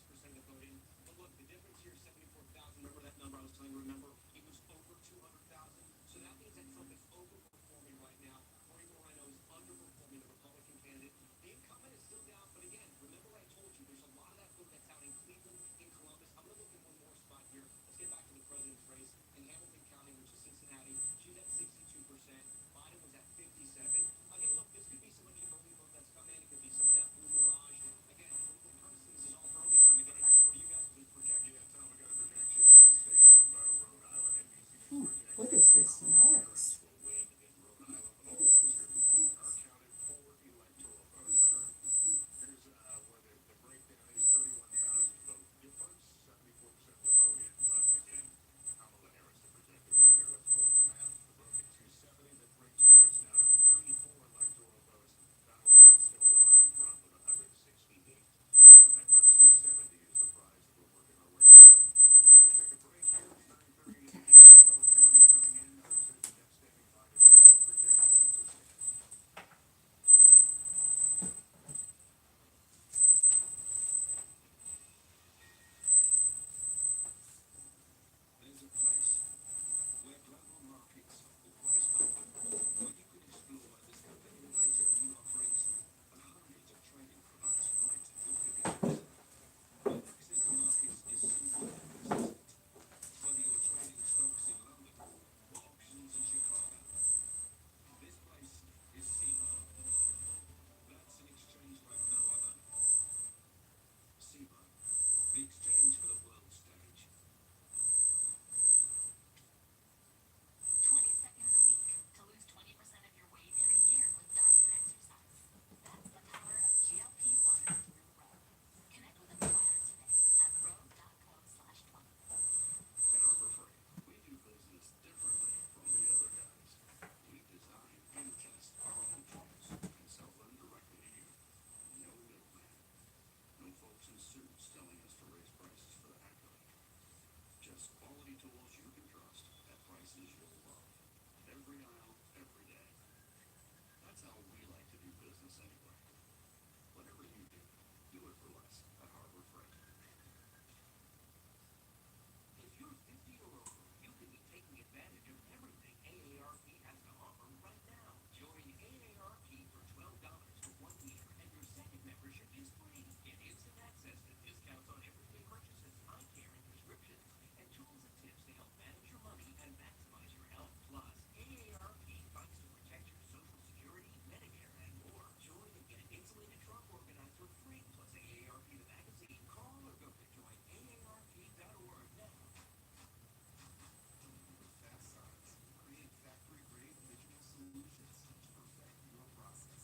prices you'll love. Every aisle, every day. That's how we like to do business anyway. Whatever you do it for less at Harbor Freight. If you're 50 or over, you could be taking advantage of everything AARP has to offer right now. Join AARP for $12 for 1 year, and your second membership is free. Get instant access to discounts on everyday purchases, eye care and prescriptions, and tools and tips to help manage your money and maximize your health. Plus, AARP fights to protect your Social Security, Medicare, and more. Join and get an insulated trunk organizer free, plus AARP the magazine. Call or go to joinaarp.org now. Fast Signs. Create factory-grade digital solutions to perfect your process.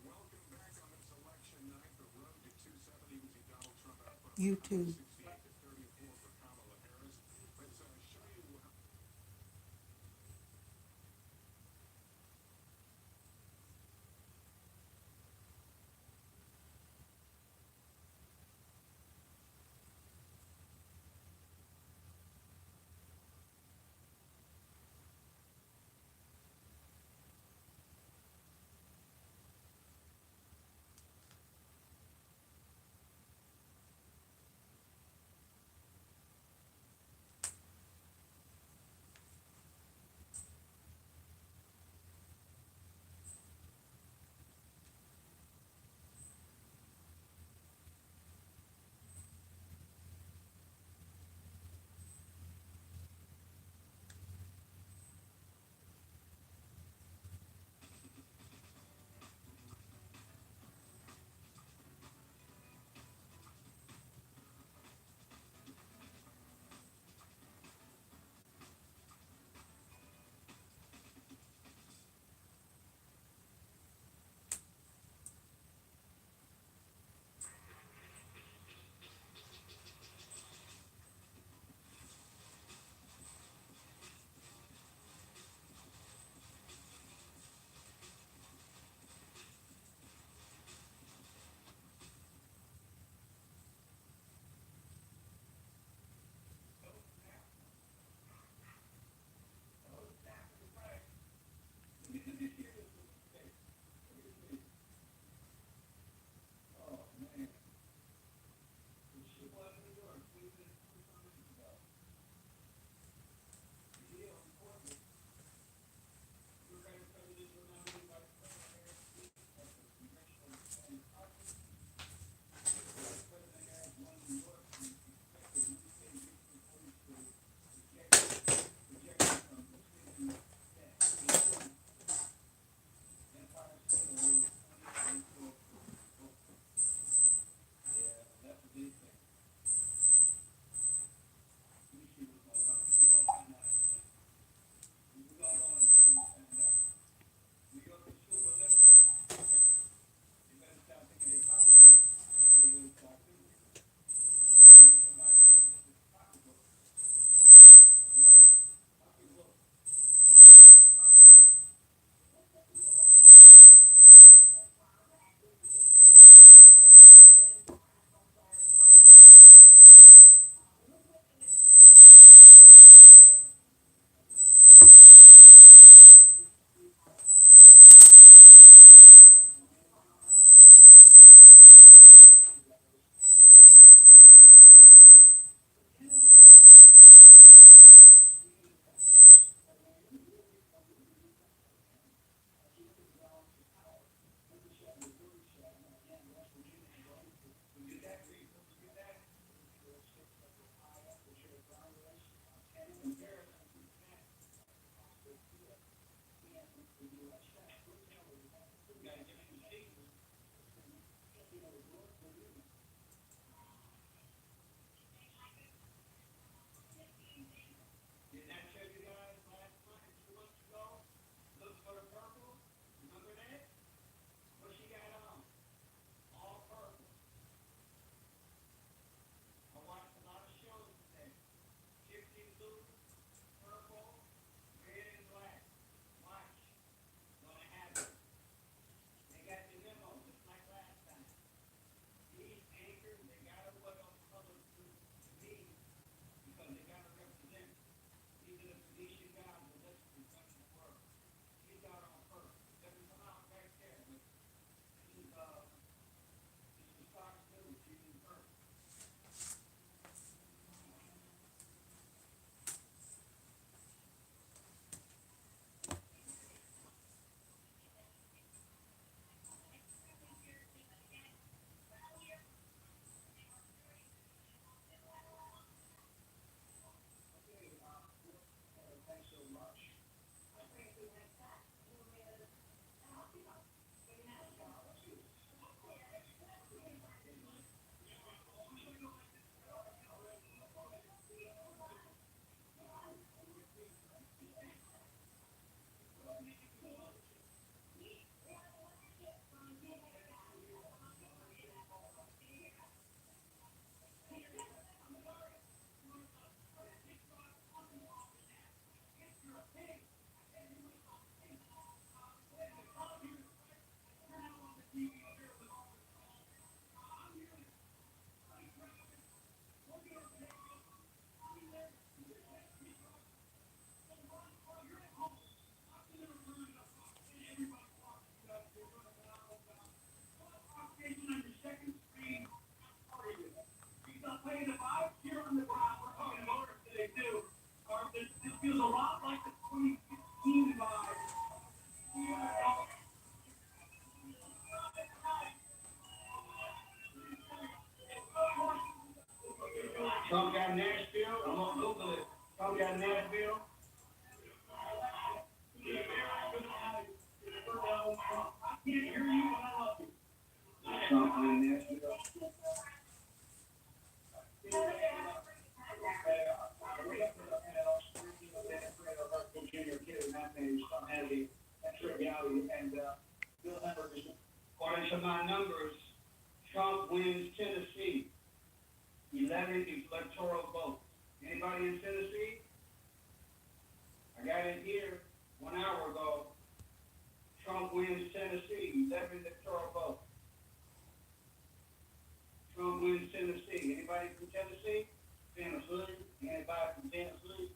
Welcome back on this election night. The road to 270. We see Donald Trump out front. YouTube. 68 to 34 for Kamala Harris. Let's show you how. Trump got Nashville. I'm gonna Google it. Trump got Nashville. I can't hear you, but I love you. Trump win Nashville. According to my numbers, Trump wins Tennessee. 11 electoral votes. Anybody in Tennessee? I got it here 1 hour ago. Trump wins Tennessee. 11 electoral votes. Trump wins Tennessee. Anybody from Tennessee? Tennessee? Anybody from Tennessee?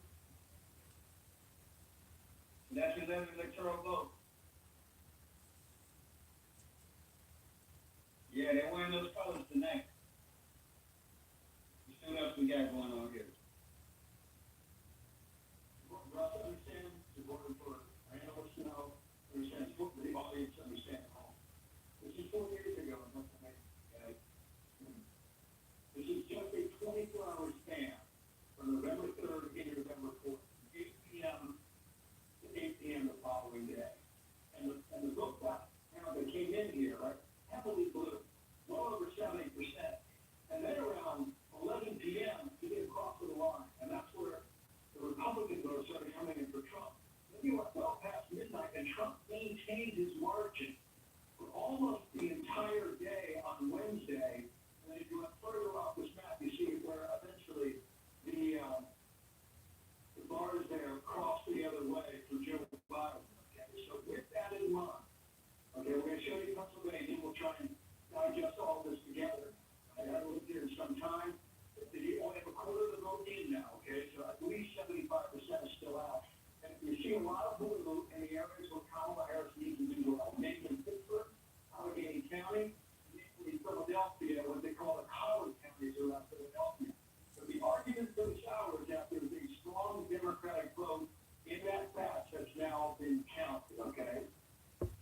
That's 11 electoral votes. Yeah, they're wearing those colors tonight. What else we got going on here? Russ, understand the border for, I know it's now, understand, the audience understand all. This is 4 years ago in Pennsylvania, okay? This is just a 24-hour span from November 3rd to November 4th, 8 p.m. to 8 p.m. the following day. And the vote that came in here, right, heavily blue, well over 70%. And then around 11 p.m., he didn't cross the line. And that's where the Republican votes started coming in for Trump. Then you went well past midnight, and Trump maintained his margin for almost the entire day on Wednesday. And then if you went further off this map, you see where eventually the bars there crossed the other way for Joe Biden. Okay, so with that in mind, okay, we're going to show you Pennsylvania. We'll try and digest all this together. I haven't lived here in some time. You only have a quarter of the vote in now, okay? So at least 75% is still out. And you see a lot of blue in the areas where Kamala Harris needs to do well. Maybe in Pittsburgh, Allegheny County, maybe Philadelphia, what they call the college counties around Philadelphia. So the argument for the shower is that there's a strong Democratic vote in that patch that's now been counted, okay?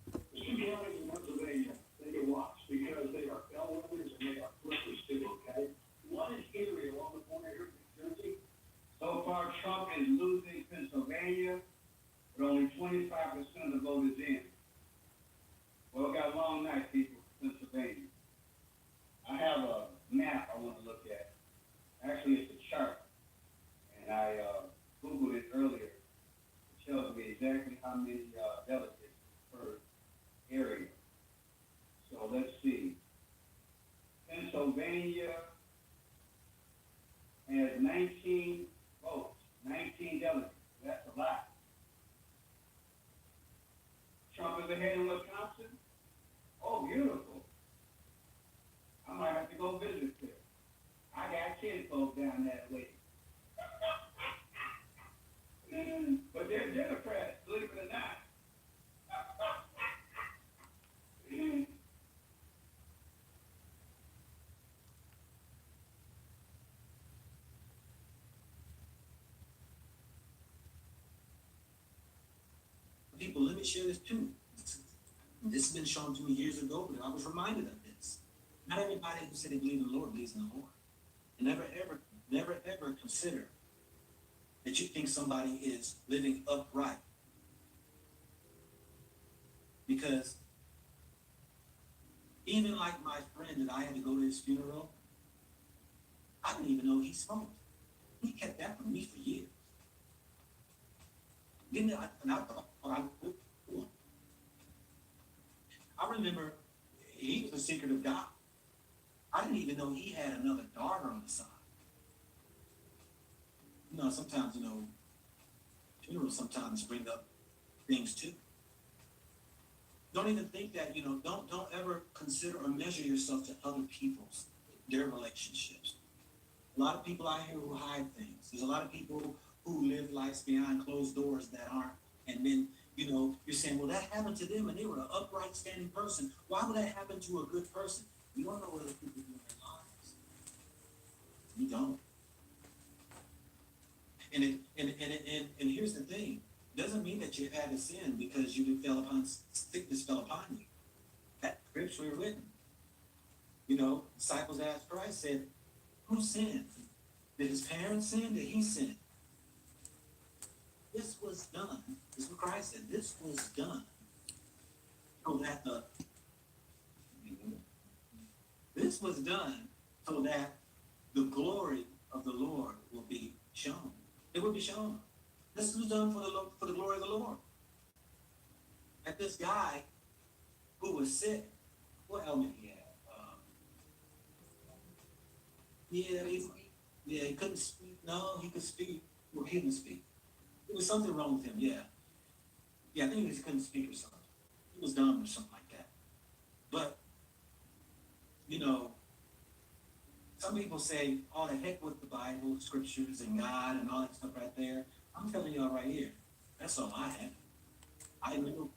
The two counties in Pennsylvania, they get watched because they are bellwethers and they are flippers too, okay? One is Erie along the border here in New Jersey. So far, Trump is losing Pennsylvania, but only 25% of the vote is in. Well, we got a long night, people, Pennsylvania. I have a map I want to look at. Actually, it's a chart, and I Googled it earlier. It tells me exactly how many delegates per area. So let's see. Pennsylvania has 19 votes, 19 delegates. That's a lot. Trump is ahead in Wisconsin. Oh, beautiful. I might have to go visit there. I got kinfolk down that way. But they're Democrats, believe it or not. People, let me share this too. This has been shown to me years ago, but I was reminded of this. Not everybody who said they believe in the Lord believes in the Lord. And never ever consider that you think somebody is living upright. Because even like my friend that I had to go to his funeral, I didn't even know he smoked. He kept that from me for years. And I thought I would. I remember he was a secretive guy. I didn't even know he had another daughter on the side. Sometimes, funerals sometimes bring up things too. Don't even think that, don't ever consider or measure yourself to other people's, their relationships. A lot of people out here who hide things. There's a lot of people who live lives behind closed doors that aren't. And then, you're saying, well, that happened to them and they were an upright standing person. Why would that happen to a good person? You don't know what other people do in their lives. You don't. And here's the thing. Doesn't mean that you had a sin because sickness fell upon you. That scripture were written. Disciples asked Christ, said, who sinned? Did his parents sin? Did he sin? This was done. This is what Christ said. This was done. So that this was done so that the glory of the Lord will be shown. It will be shown. This was done for the glory of the Lord. Like this guy who was sick, what ailment he had? He couldn't speak. No, he could speak. Well, he couldn't speak. There was something wrong with him, yeah. Yeah, I think he couldn't speak or something. He was dumb or something like that. But, you know, some people say, oh, the heck with the Bible, scriptures, and God, and all that stuff right there. I'm telling y'all right here, that's all I have. I know.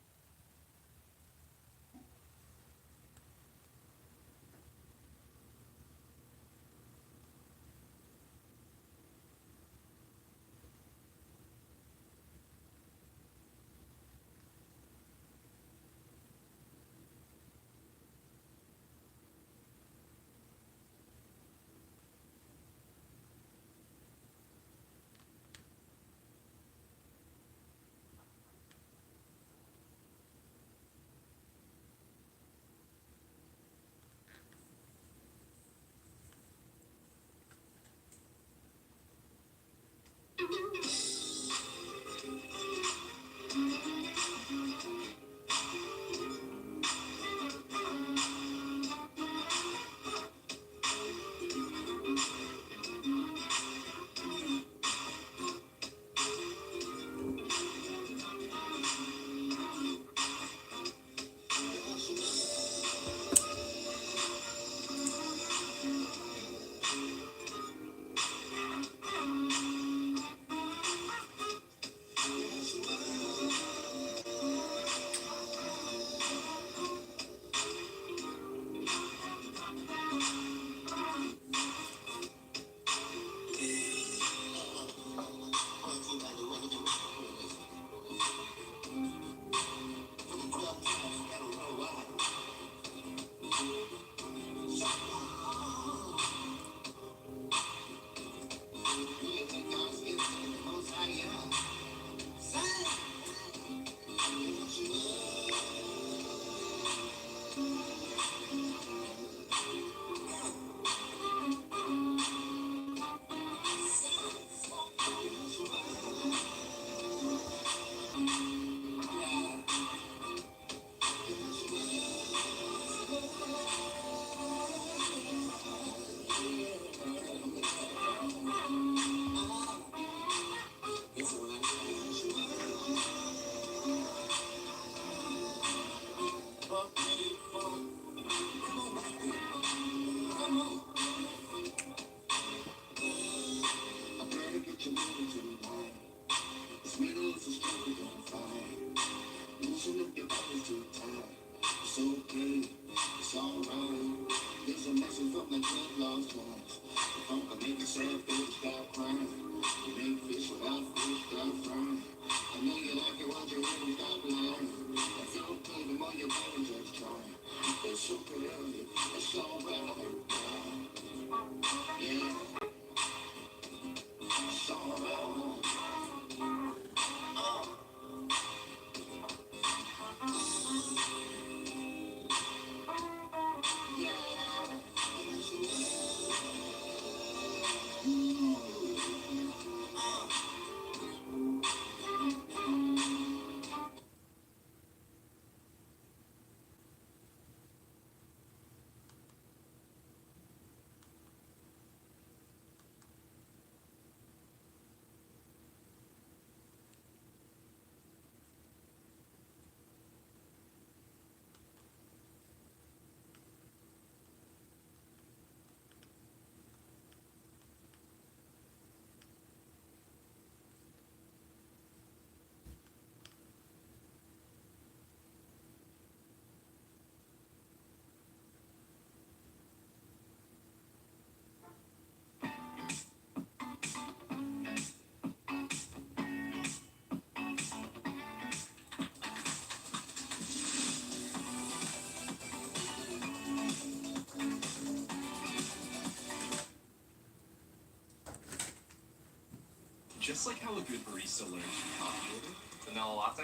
Just like how a good barista learns from coffee order. Vanilla latte?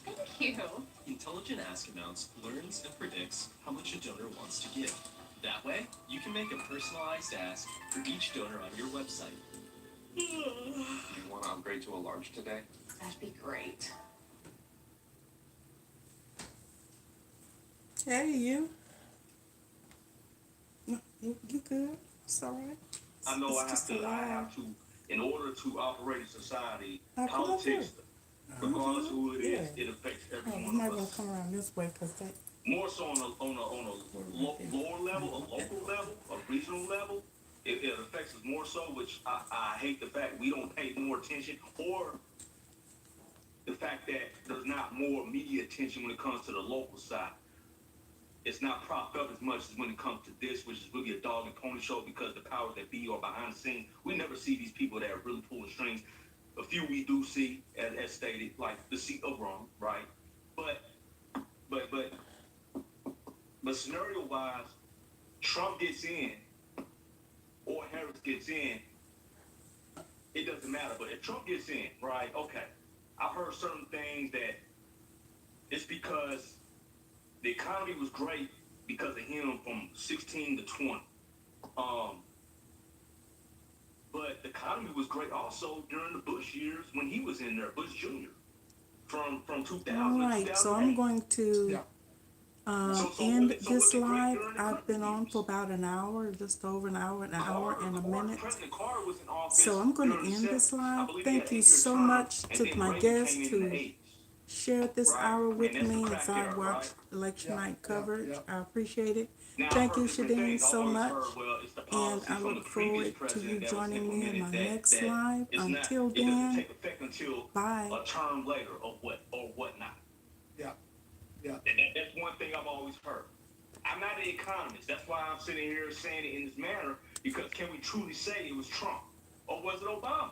Thank you. Intelligent Ask Amounts learns and predicts how much a donor wants to give. That way, you can make a personalized ask for each donor on your website. You want to upgrade to a large today? That'd be great. Hey, you. You good? It's all right. I know It's I have to, in order to operate in society, Now, come over here. politics, regardless of who it is, it affects Oh, every you one might of want us. to come around this way because they. More so on a lower level, a local level, a regional level, it affects us more so, which I hate the fact we don't pay more attention, or the fact that there's not more media attention when it comes to the local side. It's not propped up as much as when it comes to this, which is really a dog and pony show because the powers that be are behind the scenes. We never see these people that are really pulling strings. A few we do see, as stated, like the seat of wrong, right? But scenario-wise, Trump gets in or Harris gets in, it doesn't matter. But if Trump gets in, right, okay, I've heard certain things that it's because the economy was great because of him from 16 to 20. But the economy was great also during the Bush years when he was in there, Bush Jr. From 2000 All to right, so 2008. I'm going to end this live. I've been on for about an hour, just over an hour and a minute. President Carter was in office So I'm going to during the end this 70s. live. I believe he Thank had you an 8-year so term, much and to then my Reagan guests came in the who 80s. shared this Right. hour with And that's me the as crack I era, watched right? election night coverage. I appreciate it. Now, Thank I've you, heard different Shadeen, things. I've so always much. heard, well, it's the And policy I from the look previous forward to you president that was joining me in my implemented next that live. it's not, Until it doesn't then, take effect until bye. a term later or whatnot. Yeah. Yeah. And that's one thing I've always heard. I'm not an economist. That's why I'm sitting here saying it in this manner, because can we truly say it was Trump or was it Obama?